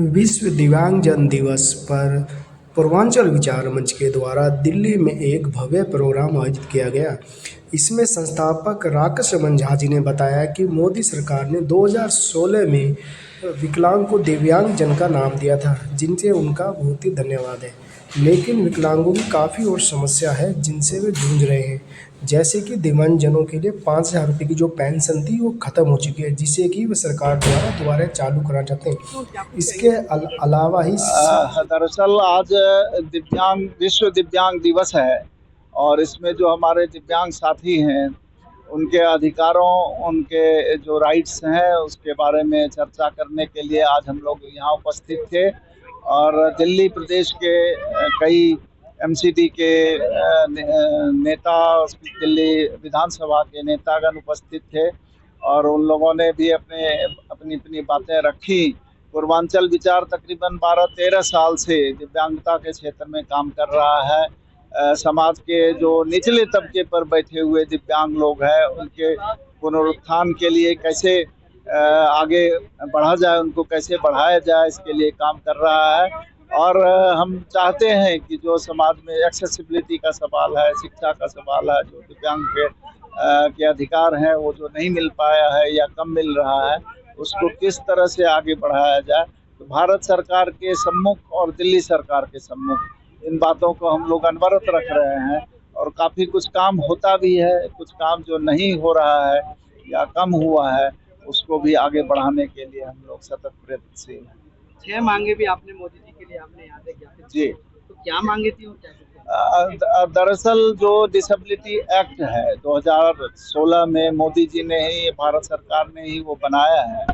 विश्व दिव्यांगजन दिवस पर पूर्वांचल विचार मंच के द्वारा दिल्ली में एक भव्य प्रोग्राम आयोजित किया गया। इसमें संस्थापक राकेश रमन झा जी ने बताया कि मोदी सरकार ने 2016 में विकलांग को दिव्यांगजन का नाम दिया था, जिनसे उनका बहुत ही धन्यवाद है। लेकिन विकलांगों की काफ़ी और समस्या है जिनसे वे जूझ रहे हैं, जैसे कि दिव्यांगजनों के लिए 5,000 रुपये की जो पेंशन थी वो ख़त्म हो चुकी है, जिसे कि वे सरकार द्वारा दोबारा चालू करना चाहते हैं। इसके अलावा ही दरअसल आज विश्व दिव्यांग दिवस है और इसमें जो हमारे दिव्यांग साथी हैं उनके अधिकारों, उनके जो राइट्स हैं उसके बारे में चर्चा करने के लिए आज हम लोग यहाँ उपस्थित थे। और दिल्ली प्रदेश के कई एमसीडी के नेता, दिल्ली विधानसभा के नेतागण उपस्थित थे और उन लोगों ने भी अपनी अपनी बातें रखी। पूर्वांचल विचार तकरीबन 12-13 साल से दिव्यांगता के क्षेत्र में काम कर रहा है। समाज के जो निचले तबके पर बैठे हुए दिव्यांग लोग हैं उनके पुनरुत्थान के लिए कैसे आगे बढ़ा जाए, उनको कैसे बढ़ाया जाए, इसके लिए काम कर रहा है। और हम चाहते हैं कि जो समाज में एक्सेसिबिलिटी का सवाल है, शिक्षा का सवाल है, जो दिव्यांग के अधिकार हैं वो जो नहीं मिल पाया है या कम मिल रहा है, उसको किस तरह से आगे बढ़ाया जाए। तो भारत सरकार के सम्मुख और दिल्ली सरकार के सम्मुख इन बातों को हम लोग अनवरत रख रहे हैं और काफ़ी कुछ काम होता भी है, कुछ काम जो नहीं हो रहा है या कम हुआ है उसको भी आगे बढ़ाने के लिए हम लोग सतत प्रयत्नशील हैं। 6 मांगे भी आपने मोदी जी के लिए आपने यादें ज्ञापित जी, तो क्या मांगे थी और क्या? दरअसल जो डिसेबिलिटी एक्ट है 2016 में मोदी जी ने ही, भारत सरकार ने ही वो बनाया है।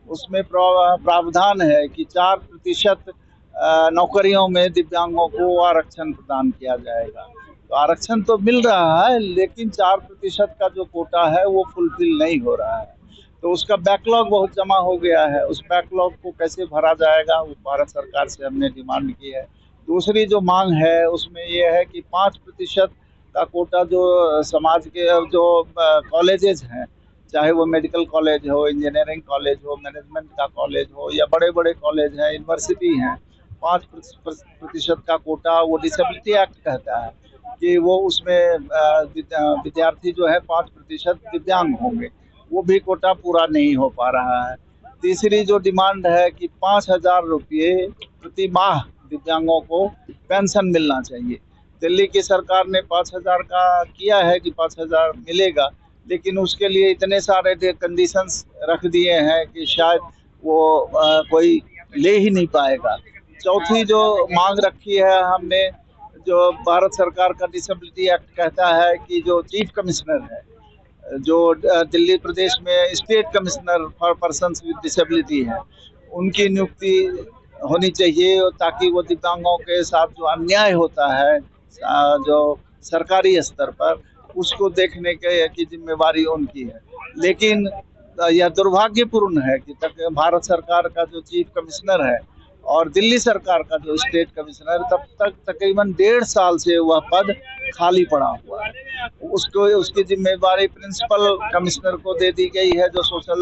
उसमें प्रावधान है कि 4% नौकरियों में दिव्यांगों को आरक्षण प्रदान किया जाएगा। तो आरक्षण तो मिल रहा है लेकिन 4% का जो कोटा है वो फुलफिल नहीं हो रहा है। तो उसका बैकलॉग बहुत जमा हो गया है। उस बैकलॉग को कैसे भरा जाएगा वो भारत सरकार से हमने डिमांड की है। दूसरी जो मांग है उसमें ये है कि 5% का कोटा जो समाज के जो कॉलेजेस हैं, चाहे वो मेडिकल कॉलेज हो, इंजीनियरिंग कॉलेज हो, मैनेजमेंट का कॉलेज हो या बड़े बड़े कॉलेज हैं, यूनिवर्सिटी हैं, 5% का कोटा वो डिसेबिलिटी एक्ट कहता है कि वो उसमें विद्यार्थी जो है 5% दिव्यांग होंगे। वो भी कोटा पूरा नहीं हो पा रहा है। तीसरी जो डिमांड है कि 5,000 रुपये प्रति माह दिव्यांगों को पेंशन मिलना चाहिए। दिल्ली की सरकार ने 5,000 का किया है कि 5,000 मिलेगा, लेकिन उसके लिए इतने सारे कंडीशंस रख दिए हैं कि शायद वो कोई ले ही नहीं पाएगा। चौथी जो मांग रखी है हमने, जो भारत सरकार का डिसेबिलिटी एक्ट कहता है कि जो चीफ कमिश्नर है, जो दिल्ली प्रदेश में state commissioner for persons with disability है, उनकी नियुक्ति होनी चाहिए ताकि वो दिव्यांगों के साथ जो अन्याय होता है जो सरकारी स्तर पर, उसको देखने की जिम्मेवारी उनकी है। लेकिन यह दुर्भाग्यपूर्ण है कि भारत सरकार का जो चीफ कमिश्नर है और दिल्ली सरकार का जो स्टेट कमिश्नर, तब तक तकरीबन 1.5 साल से वह पद खाली पड़ा हुआ है। उसकी जिम्मेवारी प्रिंसिपल कमिश्नर को दे दी गई है, जो सोशल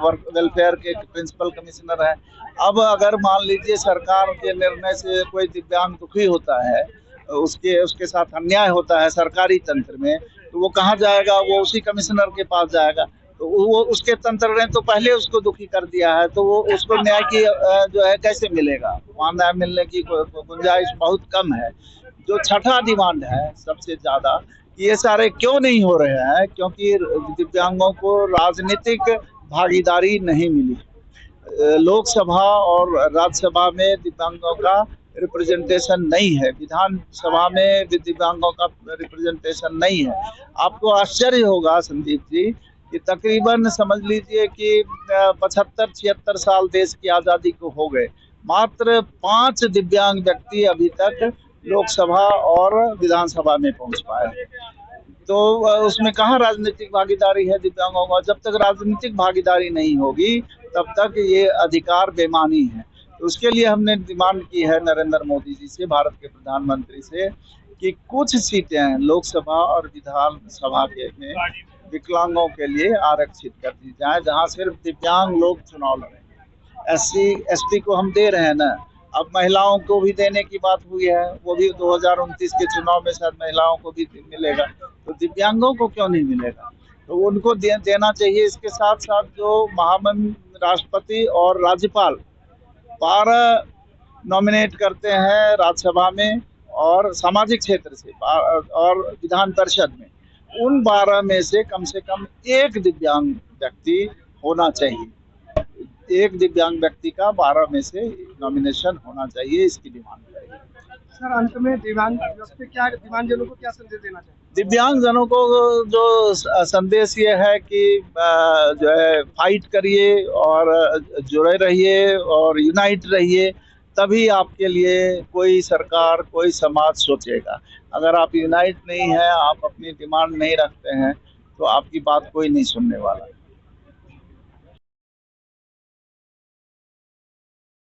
वर्क वेलफेयर के प्रिंसिपल कमिश्नर है। अब अगर मान लीजिए सरकार के निर्णय से कोई दिव्यांग दुखी होता है, उसके साथ अन्याय होता है सरकारी तंत्र में, तो वो कहाँ जाएगा? वो उसी कमिश्नर के पास जाएगा। तो वो उसके तंत्र ने तो पहले उसको दुखी कर दिया है, तो वो उसको न्याय की जो है कैसे मिलेगा? वहाँ न्याय मिलने की गुंजाइश बहुत कम है। जो छठा डिमांड है सबसे ज्यादा, ये सारे क्यों नहीं हो रहे हैं? क्योंकि दिव्यांगों को राजनीतिक भागीदारी नहीं मिली। लोकसभा और राज्यसभा में दिव्यांगों का रिप्रेजेंटेशन नहीं है, विधानसभा में दिव्यांगों का रिप्रेजेंटेशन नहीं है। आपको आश्चर्य होगा संदीप जी कि तकरीबन समझ लीजिए कि 75-76 साल देश की आज़ादी को हो गए, मात्र 5 दिव्यांग व्यक्ति अभी तक लोकसभा और विधानसभा में पहुंच पाए। तो उसमें कहाँ राजनीतिक भागीदारी है दिव्यांगों का? जब तक राजनीतिक भागीदारी नहीं होगी तब तक ये अधिकार बेमानी है। तो उसके लिए हमने डिमांड की है नरेंद्र मोदी जी से, भारत के प्रधानमंत्री से, कि कुछ सीटें लोकसभा और विधानसभा के में विकलांगों के लिए आरक्षित कर दी जाए, जहां सिर्फ दिव्यांग लोग चुनाव लड़ेंगे। SC ST को हम दे रहे हैं ना, अब महिलाओं को भी देने की बात हुई है, वो भी 2029 के चुनाव में शायद महिलाओं को भी मिलेगा, तो दिव्यांगों को क्यों नहीं मिलेगा? तो उनको देना चाहिए। इसके साथ साथ जो महामहिम राष्ट्रपति और राज्यपाल 12 नॉमिनेट करते हैं राज्यसभा में और सामाजिक क्षेत्र से और विधान परिषद में, उन 12 में से कम एक दिव्यांग व्यक्ति होना चाहिए। एक दिव्यांग व्यक्ति का 12 में से नॉमिनेशन होना चाहिए, इसकी डिमांड करेंगे। सर, अंत में दिव्यांगजनों को क्या संदेश देना चाहिए? दिव्यांगजनों को जो संदेश ये है कि जो है फाइट करिए और जुड़े रहिए और यूनाइट रहिए, तभी आपके लिए कोई सरकार, कोई समाज सोचेगा। अगर आप यूनाइट नहीं है, आप अपनी डिमांड नहीं रखते हैं, तो आपकी बात कोई नहीं सुनने वाला।